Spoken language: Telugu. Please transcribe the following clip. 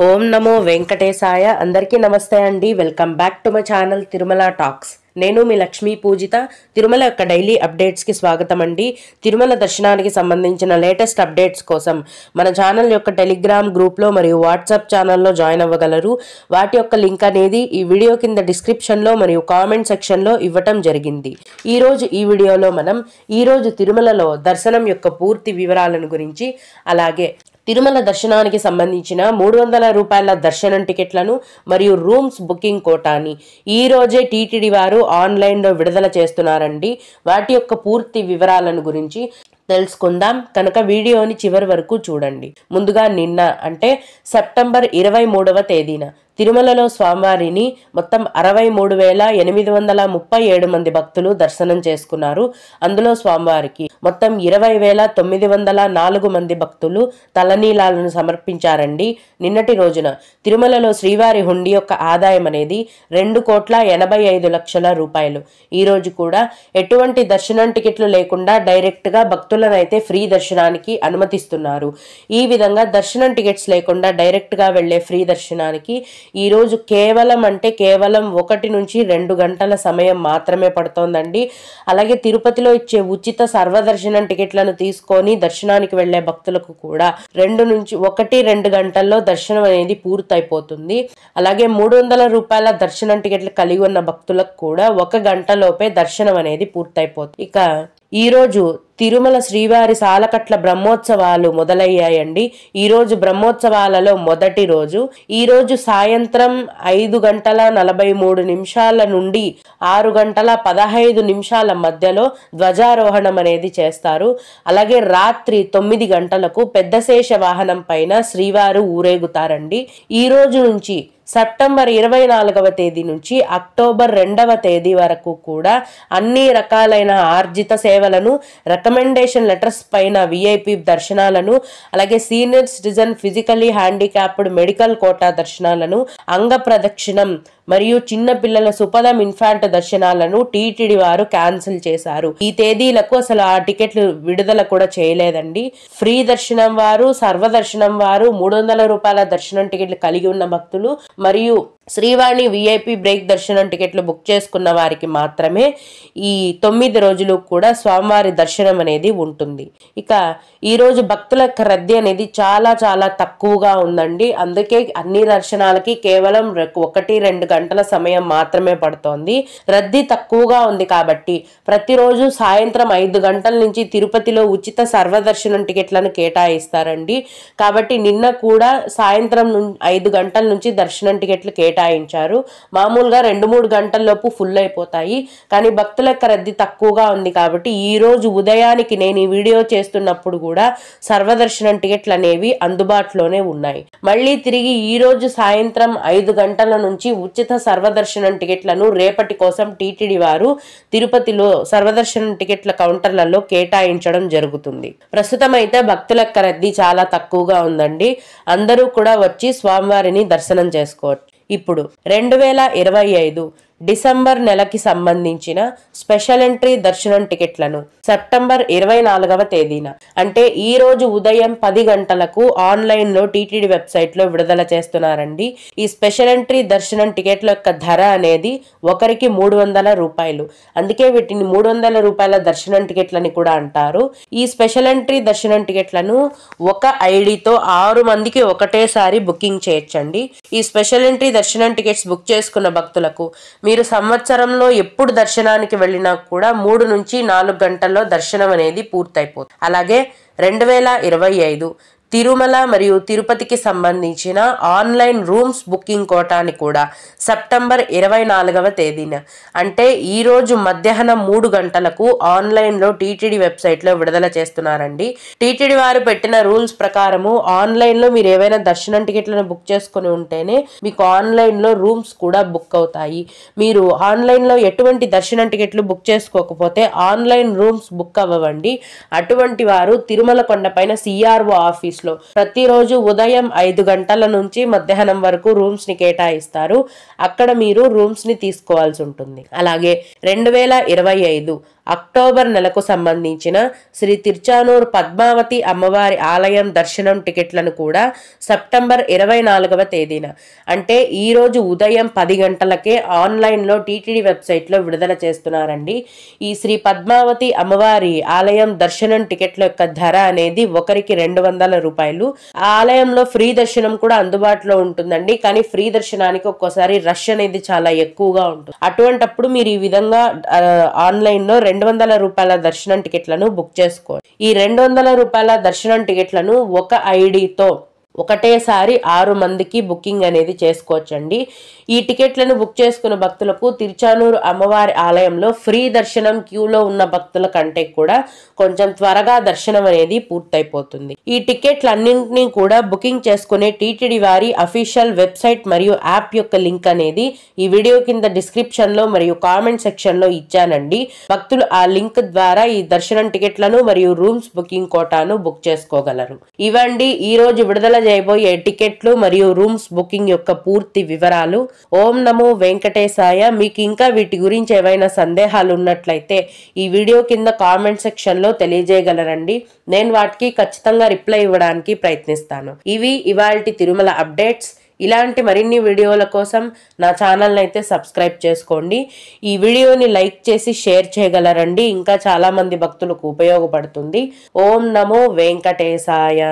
ఓం నమో వెంకటేశాయ. అందరికీ నమస్తే అండి. Welcome back to my channel Tirumala talks. నేను మీ లక్ష్మీ పూజిత. తిరుమల యొక్క డైలీ అప్డేట్స్కి స్వాగతం అండి. తిరుమల దర్శనానికి సంబంధించిన లేటెస్ట్ అప్డేట్స్ కోసం మన ఛానల్ యొక్క టెలిగ్రామ్ గ్రూప్లో మరియు వాట్సాప్ ఛానల్లో జాయిన్ అవ్వగలరు. వాటి యొక్క లింక్ అనేది ఈ వీడియో కింద డిస్క్రిప్షన్లో మరియు కామెంట్ సెక్షన్లో ఇవ్వటం జరిగింది. ఈరోజు ఈ వీడియోలో మనం ఈరోజు తిరుమలలో దర్శనం యొక్క పూర్తి వివరాలను గురించి, అలాగే తిరుమల దర్శనానికి సంబంధించిన 300 రూపాయల దర్శనం టికెట్లను మరియు రూమ్స్ బుకింగ్ కోటాని ఈ రోజే టీటీడీ వారు ఆన్లైన్లో విడుదల చేస్తున్నారండి. వాటి యొక్క పూర్తి వివరాలను గురించి తెలుసుకుందాం కనుక వీడియోని చివరి వరకు చూడండి. ముందుగా నిన్న అంటే సెప్టెంబర్ 23వ తేదీన తిరుమలలో స్వామివారిని మొత్తం 63,837 మంది భక్తులు దర్శనం చేసుకున్నారు. అందులో స్వామివారికి మొత్తం 20,904 మంది భక్తులు తలనీలాలను సమర్పించారండి. నిన్నటి రోజున తిరుమలలో శ్రీవారి హుండీ యొక్క ఆదాయం అనేది 2,85,00,000 రూపాయలు. ఈ రోజు కూడా ఎటువంటి దర్శనం టికెట్లు లేకుండా డైరెక్ట్ గా భక్తులను అయితే ఫ్రీ దర్శనానికి అనుమతిస్తున్నారు. ఈ విధంగా దర్శనం టికెట్స్ లేకుండా డైరెక్ట్ గా వెళ్లే ఫ్రీ దర్శనానికి ఈ రోజు కేవలం 1 నుంచి 2 గంటల సమయం మాత్రమే పడుతోందండి. అలాగే తిరుపతిలో ఇచ్చే ఉచిత సర్వదర్శనం టికెట్లను తీసుకొని దర్శనానికి వెళ్లే భక్తులకు కూడా 1-2 గంటల్లో దర్శనం అనేది పూర్తయిపోతుంది. అలాగే 300 రూపాయల దర్శనం టికెట్లు కలిగి ఉన్న భక్తులకు కూడా 1 గంటలోపే దర్శనం అనేది పూర్తయిపోతుంది. ఇక ఈ రోజు తిరుమల శ్రీవారి సాలకట్ల బ్రహ్మోత్సవాలు మొదలయ్యాయండి. ఈ రోజు బ్రహ్మోత్సవాలలో మొదటి రోజు ఈ రోజు సాయంత్రం 5:43 నుండి 6:15 మధ్యలో ధ్వజారోహణం అనేది చేస్తారు. అలాగే రాత్రి 9 గంటలకు పెద్ద శేష వాహనం పైన శ్రీవారు ఊరేగుతారండి. ఈ రోజు నుంచి సెప్టెంబర్ 24వ తేదీ నుంచి అక్టోబర్ 2వ తేదీ వరకు కూడా అన్ని రకాలైన ఆర్జిత సేవలను, రికమెండేషన్ లెటర్స్ పైన విఐపి దర్శనాలను, అలాగే senior citizen, physically handicapped medical quota దర్శనాలను, అంగ ప్రదక్షిణం మరియు చిన్న పిల్లల సుపదం ఇన్ఫాంట్ దర్శనాలను టీటీడీ వారు క్యాన్సిల్ చేశారు. ఈ తేదీలకు అసలు ఆ టికెట్లు విడుదల కూడా చేయలేదండి. ఫ్రీ దర్శనం వారు, సర్వదర్శనం వారు, 300 రూపాయల దర్శనం టికెట్లు కలిగి ఉన్న భక్తులు మరియు శ్రీవాణి విఐపి బ్రేక్ దర్శనం టికెట్లు బుక్ చేసుకున్న వారికి మాత్రమే ఈ 9 రోజులు కూడా స్వామివారి దర్శనం అనేది ఉంటుంది. ఇక ఈ రోజు భక్తుల రద్దీ అనేది చాలా తక్కువగా ఉందండి. అందుకే అన్ని దర్శనాలకి కేవలం 1-2 గంటల సమయం మాత్రమే పడుతోంది. రద్దీ తక్కువగా ఉంది కాబట్టి ప్రతిరోజు సాయంత్రం 5 గంటల నుంచి తిరుపతిలో ఉచిత సర్వదర్శనం టికెట్లను కేటాయిస్తారండి. కాబట్టి నిన్న కూడా సాయంత్రం 5 గంటల నుంచి దర్శనం టికెట్లు కేటాయించారు. మామూలుగా 2-3 గంటల్లోపు ఫుల్ అయిపోతాయి. కానీ భక్తుల యొక్క రద్దీ తక్కువగా ఉంది కాబట్టి ఈ రోజు ఉదయానికి నేను ఈ వీడియో చేస్తున్నప్పుడు కూడా సర్వదర్శనం టికెట్లు అనేవి అందుబాటులోనే ఉన్నాయి. మళ్ళీ తిరిగి ఈ రోజు సాయంత్రం 5 గంటల నుంచి ఉచిత సర్వదర్శనం టికెట్లను రేపటి కోసం టీటీడీ వారు తిరుపతిలో సర్వదర్శనం టికెట్ల కౌంటర్లలో కేటాయించడం జరుగుతుంది. ప్రస్తుతం అయితే భక్తుల యొక్క రద్దీ చాలా తక్కువగా ఉందండి. అందరూ కూడా వచ్చి స్వామివారిని దర్శనం చేసుకోవచ్చు. ఇప్పుడు 2025 డిసెంబర్ నెలకి సంబంధించిన స్పెషల్ ఎంట్రీ దర్శనం టికెట్లను సెప్టెంబర్ 24వ తేదీన అంటే ఈ రోజు ఉదయం 10 గంటలకు ఆన్లైన్ లో టీటీడీ వెబ్సైట్ లో విడుదల చేస్తున్నారండి. ఈ స్పెషల్ ఎంట్రీ దర్శనం టికెట్ల యొక్క ధర అనేది ఒకరికి 300 రూపాయలు. అందుకే వీటిని 300 రూపాయల దర్శనం టికెట్లని కూడా అంటారు. ఈ స్పెషల్ ఎంట్రీ దర్శనం టికెట్లను ఒక ఐడితో 6 మందికి ఒకటేసారి బుకింగ్ చేయొచ్చండి. ఈ స్పెషల్ ఎంట్రీ దర్శనం టికెట్స్ బుక్ చేసుకున్న భక్తులకు మీరు సంవత్సరంలో ఎప్పుడు దర్శనానికి వెళ్ళినా కూడా 3 నుంచి 4 గంటల్లో దర్శనం అనేది పూర్తయిపోతుంది. అలాగే 2025 తిరుమల మరియు తిరుపతికి సంబంధించిన ఆన్లైన్ రూమ్స్ బుకింగ్ కోటాని కూడా సెప్టెంబర్ 24వ తేదీన అంటే ఈ రోజు మధ్యాహ్నం 3 గంటలకు ఆన్లైన్లో టీటీడీ వెబ్సైట్లో విడుదల చేస్తున్నారండి. టీటీడీ వారు పెట్టిన రూల్స్ ప్రకారము ఆన్లైన్లో మీరు ఏవైనా దర్శనం టికెట్లను బుక్ చేసుకుని ఉంటేనే మీకు ఆన్లైన్లో రూమ్స్ కూడా బుక్ అవుతాయి. మీరు ఆన్లైన్లో ఎటువంటి దర్శనం టికెట్లు బుక్ చేసుకోకపోతే ఆన్లైన్ రూమ్స్ బుక్ అవ్వండి. అటువంటి వారు తిరుమల కొండపైన సిఆర్ఓ ఆఫీస్ ప్రతిరోజు ఉదయం 5 గంటల నుంచి మధ్యాహ్నం వరకు రూమ్స్ ని కేటాయిస్తారు. అక్కడ మీరు రూమ్స్ ని తీసుకోవాల్సి ఉంటుంది. అలాగే 2025 అక్టోబర్ నెలకు సంబంధించిన శ్రీ తిరుచానూరు పద్మావతి అమ్మవారి ఆలయం దర్శనం టికెట్లను కూడా సెప్టెంబర్ 24వ తేదీన అంటే ఈ రోజు ఉదయం 10 గంటలకే ఆన్లైన్లో టీటీడీ వెబ్సైట్లో విడుదల చేస్తున్నారండి. ఈ శ్రీ పద్మావతి అమ్మవారి ఆలయం దర్శనం టికెట్ల యొక్క ధర అనేది ఒకరికి 200 రూపాయలు. ఆ ఆలయంలో ఫ్రీ దర్శనం కూడా అందుబాటులో ఉంటుందండి. కానీ ఫ్రీ దర్శనానికి ఒక్కోసారి రష్ అనేది చాలా ఎక్కువగా ఉంటుంది. అటువంటప్పుడు మీరు ఈ విధంగా ఆన్లైన్లో 200 రూపాయల దర్శనం టికెట్లను బుక్ చేసుకోండి. ఈ 200 రూపాయల దర్శనం టికెట్లను ఒక ఐడితో ఒకటేసారి 6 మందికి బుకింగ్ అనేది చేసుకోవచ్చండి. ఈ టికెట్లను బుక్ చేసుకున్న భక్తులకు తిరుచానూరు అమ్మవారి ఆలయంలో ఫ్రీ దర్శనం క్యూలో ఉన్న భక్తుల కంటే కూడా కొంచెం త్వరగా దర్శనం అనేది పూర్తయిపోతుంది. ఈ టికెట్లన్నింటినీ కూడా బుకింగ్ చేసుకునే టీటీడీ వారి అఫీషియల్ వెబ్సైట్ మరియు యాప్ యొక్క లింక్ అనేది ఈ వీడియో కింద డిస్క్రిప్షన్ లో మరియు కామెంట్ సెక్షన్ లో ఇచ్చానండి. భక్తులు ఆ లింక్ ద్వారా ఈ దర్శనం టికెట్లను మరియు రూమ్స్ బుకింగ్ కోటాను బుక్ చేసుకోగలరు. ఇవండి ఈ రోజు విడుదల చేయబోయే టికెట్లు మరియు రూమ్స్ బుకింగ్ యొక్క పూర్తి వివరాలు. ఓం నమో వెంకటేశాయ. మీకు ఇంకా వీటి గురించి ఏవైనా సందేహాలు ఉన్నట్లయితే ఈ వీడియో కింద కామెంట్ సెక్షన్ లో తెలియజేయగలరండి. నేను వాటికి ఖచ్చితంగా రిప్లై ఇవ్వడానికి ప్రయత్నిస్తాను. ఇవి ఇవాల్టి తిరుమల అప్డేట్స్. ఇలాంటి మరిన్ని వీడియోల కోసం నా ఛానల్ని అయితే సబ్స్క్రైబ్ చేసుకోండి. ఈ వీడియోని లైక్ చేసి షేర్ చేయగలరండి. ఇంకా చాలా మంది భక్తులకు ఉపయోగపడుతుంది. ఓం నమో వెంకటేశాయ.